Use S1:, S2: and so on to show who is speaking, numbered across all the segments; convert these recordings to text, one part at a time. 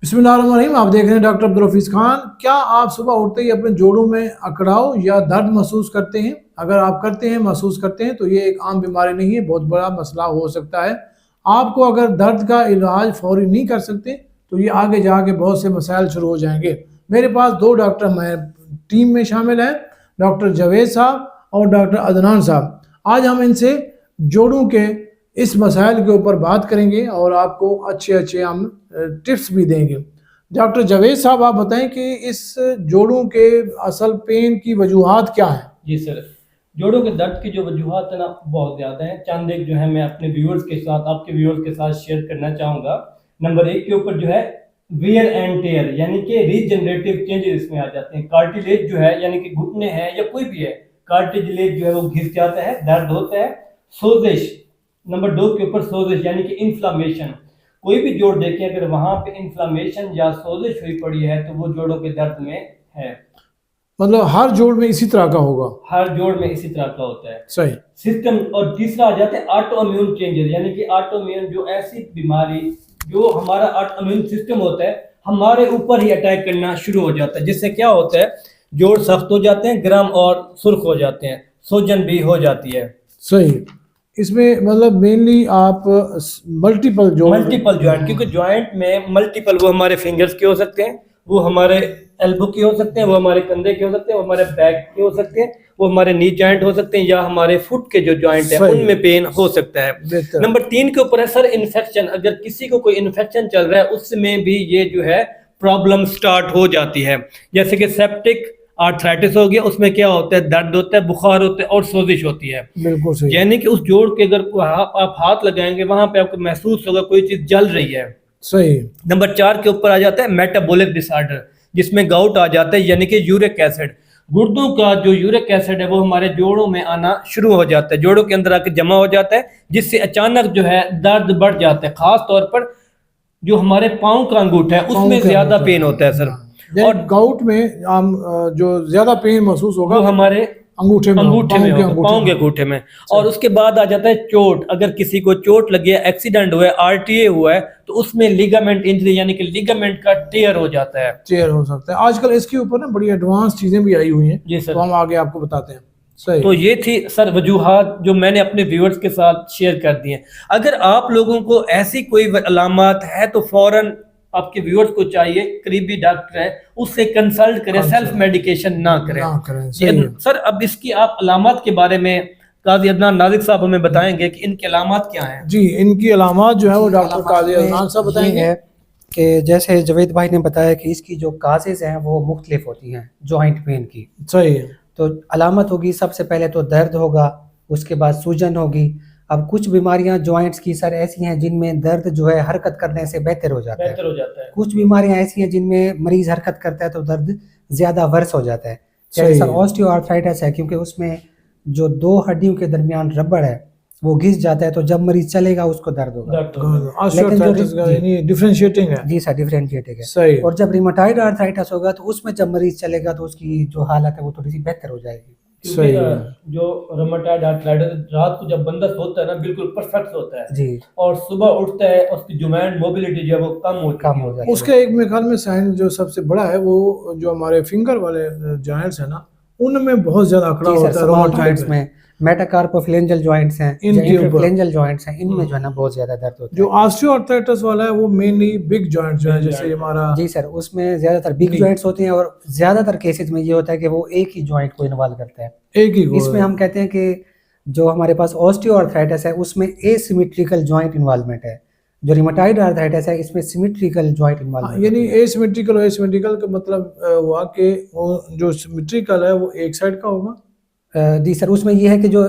S1: बिस्मिल्लाहिर्रहमानिर्रहीम। आप देख रहे हैं डॉक्टर अब्दुल हफीज़ खान। क्या आप सुबह उठते ही अपने जोड़ों में अकड़ाव या दर्द महसूस करते हैं? अगर आप करते हैं, महसूस करते हैं, तो ये एक आम बीमारी नहीं है, बहुत बड़ा मसला हो सकता है। आपको अगर दर्द का इलाज फौरी नहीं कर सकते तो ये आगे जाके बहुत से मसाइल शुरू हो जाएंगे। मेरे पास दो डॉक्टर मैं टीम में शामिल हैं, डॉक्टर जावेद साहब और डॉक्टर अदनान साहब। आज हम इनसे जोड़ों के इस मसाइल के ऊपर बात करेंगे और आपको अच्छे अच्छे हम टिप्स भी देंगे। डॉक्टर जावेद साहब, आप बताएं कि इस जोड़ों के असल पेन की वजूहात क्या है?
S2: जी सर, जोड़ों के दर्द की जो वजूहत है ना बहुत ज़्यादा है। चंद एक जो है मैं अपने व्यूअर्स के साथ, आपके व्यूअर्स के साथ शेयर करना चाहूँगा। नंबर एक के ऊपर जो है वियर एंड टेयर, यानी कि रीजनरेटिव चेंजेस इसमें आ जाते हैं। कार्टिलेज जो है यानी कि घुटने हैं या कोई भी है, कार्टिलेज जो है वो घिस जाता है, दर्द होता है। सोजिश, नंबर दो के ऊपर सोजिश यानी कि इन्फ्लामेशन। कोई भी जोड़ देखें, अगर वहां पे इन्फ्लामेशन या सोजिश हुई पड़ी है तो वो जोड़ों के दर्द में है।
S1: मतलब हर जोड़ में इसी तरह का होगा?
S2: हर जोड़ में इसी तरह का होता है।
S1: सही।
S2: सिस्टम, और तीसरा आ जाता है ऑटो इम्यून चेंजेस, यानी कि ऑटो इम्यून जो ऐसी बीमारी जो हमारा ऑटो इम्यून सिस्टम होता है हमारे ऊपर ही अटैक करना शुरू हो जाता है, जिससे क्या होता है जोड़ सख्त हो जाते हैं, गर्म और सुर्ख हो जाते हैं, सूजन भी हो जाती है।
S1: सही। इसमें मतलब मेनली आप मल्टीपल
S2: जॉइंट, क्योंकि जॉइंट में मल्टीपल, वो हमारे फिंगर्स के हो सकते हैं, वो हमारे एल्बो के हो सकते हैं, वो हमारे कंधे के हो सकते हैं, वो हमारे बैक के हो सकते हैं, वो हमारे नी जॉइंट हो सकते हैं, या हमारे फुट के जो जॉइंट है उनमें पेन हो सकता है। नंबर तीन के ऊपर है सर इन्फेक्शन। अगर किसी को कोई इन्फेक्शन चल रहा है उसमें भी ये जो है प्रॉब्लम स्टार्ट हो जाती है। जैसे कि सेप्टिक आर्थराइटिस हो गया, उसमें क्या होता है, दर्द होता है, बुखार होता है और सोजिश होती है।
S1: बिल्कुल सही।
S2: यानी कि उस जोड़ के अगर आप हाथ लगाएंगे वहां पे आपको महसूस होगा कोई चीज जल रही है।
S1: सही।
S2: नंबर चार के ऊपर आ जाता है मेटाबॉलिक डिसऑर्डर, जिसमें गाउट आ जाता है, यानी कि यूरिक एसिड। गुर्दों का जो यूरिक एसिड है वो हमारे जोड़ों में आना शुरू हो जाता है, जोड़ों के अंदर आके जमा हो जाता है, जिससे अचानक जो है दर्द बढ़ जाता है। खास तौर पर जो हमारे पाँव का अंगूठा है उसमें ज्यादा पेन होता है सर।
S1: और गाउट में हम जो ज्यादा पेन महसूस होगा
S2: वो हमारे
S1: अंगूठे में
S2: होगा, पाँव के अंगूठे में। और उसके बाद आ जाता है चोट। अगर किसी को चोट लगी है, एक्सीडेंट हुआ है, आरटीए हुआ है, तो उसमें लिगामेंट इंजरी यानी कि लिगामेंट का टेयर हो जाता है।
S1: टेयर हो सकता है। आजकल इसके ऊपर ना बड़ी एडवांस चीजें भी आई हुई हैं।
S2: जी सर,
S1: तो हम आगे आपको बताते हैं। सही।
S2: तो ये थी सर वजूहात जो मैंने अपने व्यूअर्स के साथ शेयर कर दी हैं। अगर आप लोगों को ऐसी कोई अलामत है तो फौरन आपके व्यूअर्स को चाहिए, करीबी डॉक्टर है उससे कंसल्ट करें, सेल्फ मेडिकेशन ना करें। सर अब इसकी आप अलामत के बारे में काजी अदनान नाजिक साहब हमें बताएंगे कि इनकी अलामत क्या हैं।
S1: जी, इनकी अलामत जो है वो डॉक्टर काजी अदनान साहब बताएंगे।
S3: कि जैसे जवेद भाई ने बताया कि इसकी जो काजेज हैं वो मुख्तलिफ होती हैं जॉइंट पेन की।
S1: सही है।
S3: तो अलामत होगी, सबसे पहले तो दर्द होगा, उसके बाद सूजन होगी। अब कुछ बीमारियां जॉइंट्स की सर ऐसी हैं जिनमें दर्द जो है हरकत करने से बेहतर हो जाता है। कुछ बीमारियां ऐसी हैं जिनमें मरीज हरकत करता है तो दर्द ज्यादा वर्स हो जाता है। जैसे सर ऑस्टियोआर्थराइटिस है, क्योंकि उसमें जो दो हड्डियों के दरमियान रबड़ है वो घिस जाता है, तो जब मरीज चलेगा उसको दर्द होगा।
S1: डिफरेंशिएटिंग है।
S3: जी सर, डिफरेंशिएटिंग है।
S1: सही।
S3: और जब रिमेटॉइड आर्थराइटिस होगा तो उसमें जब मरीज चलेगा तो उसकी जो हालत है वो थोड़ी सी बेहतर हो जाएगी।
S2: सही। जो रूमेटॉइड आर्थराइटिस रात को जब बंदा सोता है ना बिल्कुल परफेक्ट होता है
S3: जी,
S2: और सुबह उठता है उसकी जॉइंट मोबिलिटी जो है वो कम हो
S3: जाती है।
S1: उसका एक मेरे ख्याल में साइन जो सबसे बड़ा है वो जो हमारे फिंगर वाले जॉइंट्स है ना उनमें बहुत ज्यादा अकड़ा होता है।
S3: स्मॉल जॉइंट्स में मेटाकार्पोफ्लेंजियल जॉइंट्स हैं, इंफ्लेंजियल जॉइंट्स हैं, इनमें जो है ना बहुत ज्यादा दर्द होता है।
S1: जो ऑस्टियोआर्थराइटिस वाला है वो मेनली बिग जॉइंट्स जो है, जैसे हमारा।
S3: जी सर, उसमें ज्यादातर बिग जॉइंट्स होते हैं और ज्यादातर केसेस में ये होता है कि वो एक ही जॉइंट को इन्वॉल्व करता है,
S1: एक ही।
S3: इसमें हम कहते हैं कि जो हमारे पास ऑस्टियोआर्थराइटिस है उसमें एसिमेट्रिकल जॉइंट इन्वॉल्वमेंट है। जो रिमेटॉइड आर्थराइटिस है इसमें सिमेट्रिकल जॉइंट इन्वॉल्वमेंट।
S1: यानी एसिमेट्रिकल का मतलब हुआ कि वो जो सिमेट्रिकल है वो एक साइड का होगा।
S3: जी सर, उसमें यह है कि जो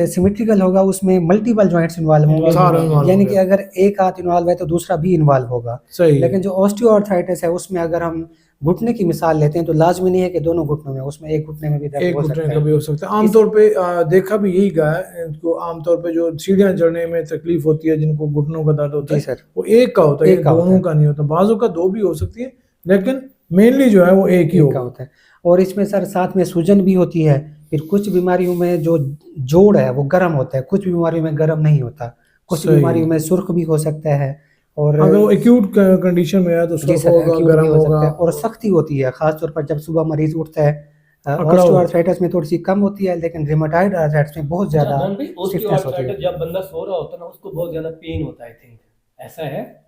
S3: सिमेट्रिकल होगा उसमें मल्टीपल जॉइंट्स इन्वॉल्व होंगे, यानी कि अगर एक हाथ इन्वॉल्व है तो दूसरा भी इन्वॉल्व होगा।
S1: सही।
S3: लेकिन जो ऑस्टियोआर्थराइटिस है उसमें अगर हम घुटने की मिसाल लेते हैं तो लाजमी नहीं है कि दोनों घुटनों में, उसमें एक घुटने में भी दर्द
S1: हो सकता है। आमतौर पे देखा भी यही गया है, इनको आमतौर पे जो सीढ़ियां चढ़ने में तकलीफ होती है, जिनको घुटनों का दर्द होता है वो एक का होता है, दोनों का नहीं होता। बाजू का दो भी हो सकती है लेकिन मेनली जो है वो एक ही
S3: होता है। और इसमें सर साथ में सूजन भी होती है। फिर कुछ बीमारियों में जो जोड़ है वो गर्म होता है, कुछ बीमारियों में गर्म नहीं होता, कुछ बीमारियों में सुर्ख भी हो सकता है और
S1: अगर वो एक्यूट कंडीशन में है तो
S3: जी
S1: उसका
S3: सर,
S1: होगा,
S3: acute
S1: गर्म
S3: भी हो सकता
S1: होगा।
S3: है और सख्ती होती है, खासतौर पर जब सुबह मरीज उठता है।
S1: अकड़ाव।
S3: ऑस्टियोआर्थराइटिस में थोड़ी सी कम होती है, लेकिन रिमेटॉइड आर्थराइटिस में बहुत ज्यादा
S2: अच्छा, भाई
S3: स्टिफनेस होती है।
S2: ऑस्टियोआर्थराइटिस जब बंदा सो रहा होता है ना, उसको बहुत ज्यादा पेन होता है, आई थिंक ऐसा है।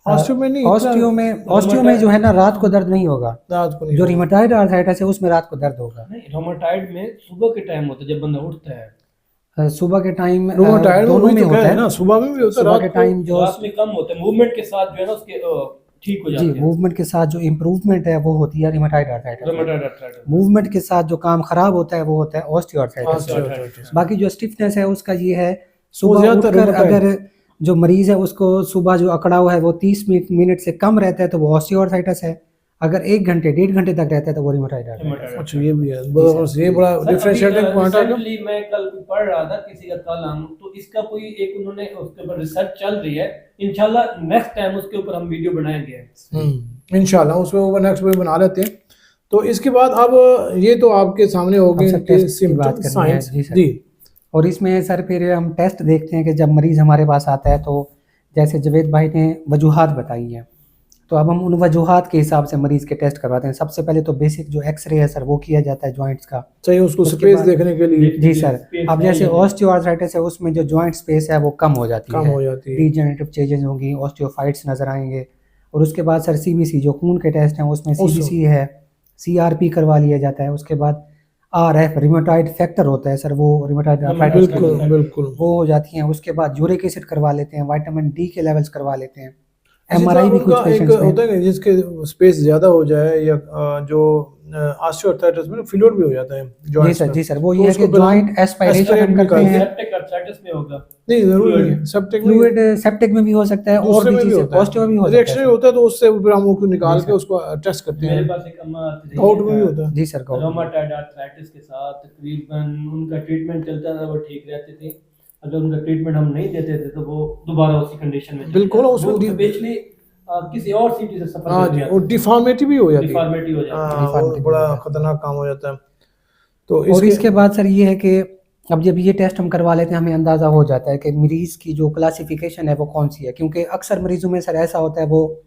S1: ऑस्टियो में नहीं,
S3: ऑस्टियो में जो है ना रात को दर्द नहीं होगा,
S1: रात को नहीं
S3: जो
S1: होगा।
S3: रिमेटॉइड आर्थराइटिस है उसमें रात को दर्द होगा।
S2: नहीं, रोमाटाइड में सुबह के टाइम होता है जब बंदा उठता है।
S3: सुबह के टाइम
S1: रूमेटाइड में
S3: दोनों
S1: वही
S3: में
S1: तो
S3: होता
S1: कह रहे
S3: है
S1: हैं ना, सुबह में भी होता है,
S3: सुबह
S1: रात
S3: के
S1: को।
S3: टाइम जो
S2: रात में कम होता है, मूवमेंट के साथ जो है ना उसके ठीक हो
S3: जी
S2: जाते हैं।
S3: मूवमेंट के साथ जो इम्प्रूवमेंट है वो होती है रिमेटॉइड आर्थराइटिस।
S2: रोमाटाइड आर्थराइटिस।
S3: मूवमेंट के साथ जो काम खराब होता है वो होता है ऑस्टियोआर्थराइटिस।
S1: ऑस्टियोआर्थराइटिस।
S3: बाकी जो स्टिफनेस है उसका ये है,
S1: वो
S3: सुबह
S1: ज्यादातर
S3: उठकर
S1: रूमेटाइड।
S3: अगर जो मरीज है उसको सुबह जो अकड़ाव है वो 30 मिनट से कम रहता है तो वो ऑस्टियोआर्थराइटिस है। अगर 1 घंटे 1.5 घंटे तक रहता है तो वो रिमेटॉइड आर्थराइटिस है।
S1: अच्छा, ये भी है, बस ये बड़ा डिफरेंशिएटिंग पॉइंट है।
S2: रिसेंटली मैं कल पढ़ रहा था किसी का कॉलम, तो इसका कोई एक उन्होंने उसके ऊपर रिसर्च चल रही है। इंशाल्लाह नेक्स्ट टाइम उसके ऊपर हम वीडियो बनाएंगे।
S1: इंशाल्लाह उसमें वो नेक्स्ट वीडियो बना लेते हैं। तो इसके बाद अब ये तो आपके सामने हो गए
S3: अब सर
S1: इनके
S3: टेस्ट की बात
S1: सिम्टम
S3: करनी है।
S1: साइंस।
S3: जी सर।
S1: जी
S3: और इसमें सर फिर हम टेस्ट देखते हैं कि जब मरीज़ हमारे पास आता है तो जैसे जवेद भाई ने वजूहात बताई हैं, तो अब हम उन वजूहात के हिसाब से मरीज़ के टेस्ट करवाते हैं। सबसे पहले तो बेसिक जो एक्सरे है सर वो किया जाता है जॉइंट्स का।
S1: चाहिए उसको
S3: उसके
S1: स्पेस
S3: बाद-
S1: देखने के लिए।
S3: जी सर।
S2: स्पेस
S3: अब
S2: है
S3: जैसे
S2: या नहीं?
S3: ऑस्टियोआर्थराइटिस है उसमें जो जॉइंट स्पेस है वो कम हो जाती
S1: कम
S3: है,
S1: हो जाती है।
S3: डीजेनरेटिव चेंजेस होंगी, ऑस्टियोफाइट्स नजर आएंगे। और उसके बाद सर सीबीसी जो खून के टेस्ट हैं उसमें सीबीसी है, सीआरपी करवा लिया जाता है। उसके बाद आरएफ रिमेटॉइड फैक्टर होता है सर, वो रिमेटॉइड आर्थराइटिस के
S1: बिल्कुल
S3: लिए
S1: बिल्कुल।
S3: वो हो जाती हैं। उसके बाद यूरिक एसिड करवा लेते हैं, विटामिन डी के लेवल्स करवा लेते हैं,
S1: इसी
S3: एमआरआई
S1: तरह
S3: भी कुछ
S1: उनका एक
S3: पेशेंट्स में।
S1: होता है कि जिसके स्पेस ज्यादा हो जाए या जो ऑस्टियोआर्थराइटिस में फ्लूइड भी हो जाता है
S3: जी
S1: जॉइंट्स
S3: सर,
S1: में।
S3: जी सर, वो
S1: तो
S3: ये है
S1: उसको
S3: कि जॉइंट एस्पायरेशन हम
S1: aspirate भी
S3: करते
S1: करते
S3: हैं।
S2: सेप्टिक आर्थराइटिस में होगा।
S1: नहीं, जरूरी नहीं है सेप्टिक में,
S3: फ्लूइड सेप्टिक में भी हो सकता है और
S1: दूसरे
S3: भी
S1: में भी
S3: चीजें
S1: होता
S3: ऑस्टियो में भी
S1: है,
S3: हो सकता
S1: रिएक्शन
S3: है।
S1: होता है तो उससे फिर हम उसको निकाल
S3: जी
S1: के
S3: सर।
S1: उसको टेस्ट करते
S2: मेरे
S1: हैं।
S2: पास एक अम्मा आती थी,
S1: गाउट में भी होता है।
S3: जी सर, गाउट में।
S2: रोमाटाइड आर्थराइटिस के साथ तकरीबन उनका ट्रीटमेंट चलता था, वो ठीक रहते थे। अगर उनका ट्रीटमेंट हम नहीं देते थे तो वो दोबारा उसी कंडीशन में
S1: बिल्कुल, उसमें
S2: स्पेशली किसी और सिटी से सफर
S1: हाँ
S2: करके
S1: जी,
S2: आते
S1: और डिफॉर्मिटी भी हो जाती है।
S2: डिफॉर्मिटी हो जाती है।
S1: हाँ, वो
S3: Deformity भी
S1: बड़ा
S3: हो जाती है।
S1: खतरनाक काम हो जाता है। तो
S3: और इसके बाद सर ये है कि अब जब ये टेस्ट हम करवा लेते हैं हमें अंदाज़ा हो जाता है कि मरीज़ की जो क्लासिफिकेशन है वो कौन सी है, क्योंकि अक्सर मरीज़ों में सर ऐसा होता है वो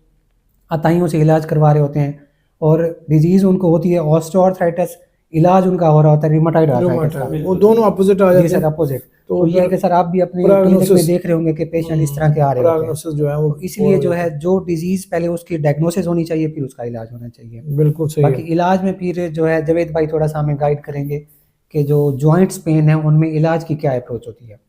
S3: अताइयों से इलाज करवा रहे होते हैं और डिजीज़ उनको होती है ऑस्टियोआर्थराइटिस, इलाज उनका हो रहा होता है रिमेटॉइड आर्थराइटिस का।
S1: वो दोनों अपोजिट आ
S3: जी
S1: जाते
S3: सर,
S1: हैं।
S3: अपोजिट।
S1: तो
S3: तो ये है कि सर आप भी अपने क्लिनिक में
S1: prognosis-
S3: देख रहे होंगे कि पेशेंट इस तरह के आ रहे होते हैं।
S1: prognosis जो है वो
S3: तो इसलिए जो है जो डिजीज़ पहले उसकी डायग्नोसिस होनी चाहिए फिर उसका इलाज होना चाहिए।
S1: बिल्कुल सही
S3: बाकी
S1: है।
S3: इलाज में फिर जो है जवेद भाई थोड़ा सा हमें गाइड करेंगे कि जो जॉइंट्स पेन है उनमें इलाज की क्या अप्रोच होती है।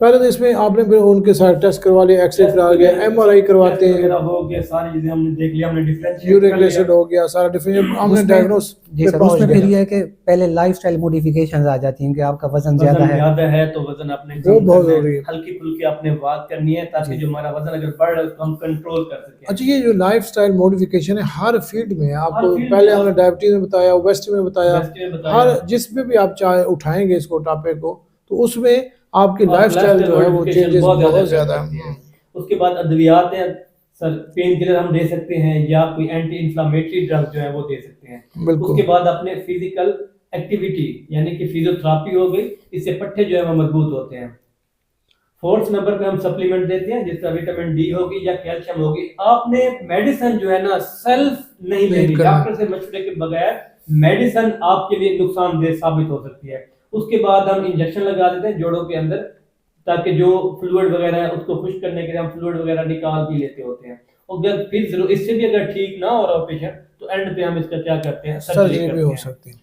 S1: पहले तो इसमें आपने फिर उनके साथ टेस्ट करवा लिया, एक्सरे करा गया, एमआरआई करवाते हैं,
S2: हो गया, सारी चीजें हमने देख लिया, हमने डिफरेंशिएट
S1: यूरिक एसिड हो गया, सारा डिफरेंट हमने
S3: उसमें-
S1: डायग्नोस
S3: जी
S1: पे
S3: सर,
S1: पहुंच
S3: उसमें फिर
S1: गए।
S3: ये है कि पहले लाइफस्टाइल मॉडिफिकेशंस आ जाती हैं कि आपका वजन ज्यादा
S2: वजन
S3: है।
S2: ज्यादा है तो वजन अपने
S1: वो बहुत जरूरी है।
S2: हल्की फुल्की आपने वॉक करनी है ताकि जो हमारा वजन अगर बढ़ रहा है उसको हम कंट्रोल कर सकें।
S1: अच्छा, ये जो लाइफस्टाइल मॉडिफिकेशन है हर फील्ड में है। आपको
S2: फील्ड
S1: पहले
S2: में
S1: हमने डायबिटीज में बताया, ओबेसिटी में बताया,
S2: Obesity में बताया।
S1: हर जिसमें भी आप चाहे उठाएंगे इसको टॉपिक को, तो उसमें आपकी
S2: और
S1: लाइफस्टाइल जो है वो
S2: modification
S1: चेंजेस बहुत ज्यादा
S2: करती
S1: है।
S2: है। उसके बाद अद्वियात हैं सर, पेन किलर हम दे सकते हैं या कोई एंटी इंफ्लेमेटरी ड्रग जो है वो दे सकते हैं।
S1: बिल्कुल।
S2: उसके बाद अपने फिजिकल एक्टिविटी यानी कि फिजियोथेरेपी हो गई, इससे पट्टे जो है वो मजबूत होते हैं। 4th नंबर पे हम सप्लीमेंट देते हैं जिसका विटामिन डी होगी या कैल्शियम होगी। आपने मेडिसिन जो है ना सेल्फ नहीं लेनी, डॉक्टर से मशवरे के बगैर मेडिसिन आपके लिए नुकसानदेह साबित हो सकती है। उसके बाद हम इंजेक्शन लगा देते हैं जोड़ों के अंदर ताकि जो फ्लूइड वगैरह है उसको खुश करने के लिए हम फ्लूइड वगैरह निकाल भी लेते होते हैं। और अगर फिर जरूर इससे भी अगर ठीक ना हो रहा पेशेंट तो एंड पे हम इसका क्या करते हैं,
S1: सर्जरी भी हो सकती है।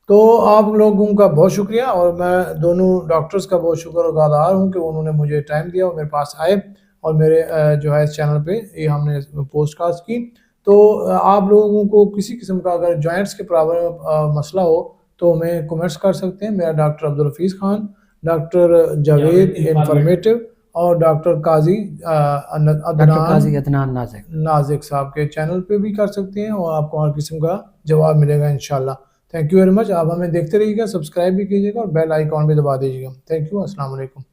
S1: तो आप लोगों का बहुत शुक्रिया और मैं दोनों डॉक्टर्स का बहुत शुक्रगुजार हूँ कि उन्होंने मुझे टाइम दिया और मेरे पास आए और मेरे जो है इस चैनल पे ये हमने पोस्टकास्ट की। तो आप लोगों को किसी किस्म का अगर जॉइंट्स के प्रॉब्लम मसला हो तो हमें कमेंट्स कर सकते हैं। मेरा doctor Abdul Hafeez Khan, doctor Javed informative और डॉक्टर काजी
S3: अदनान
S1: नाजिक साहब के चैनल पे भी कर सकते हैं और आपको हर किस्म का जवाब मिलेगा इंशाल्लाह। Thank you very much. आप हमें देखते रहिएगा, सब्सक्राइब भी कीजिएगा और बेल आइकॉन भी दबा दीजिएगा। थैंक यू, अस्सलाम वालेकुम।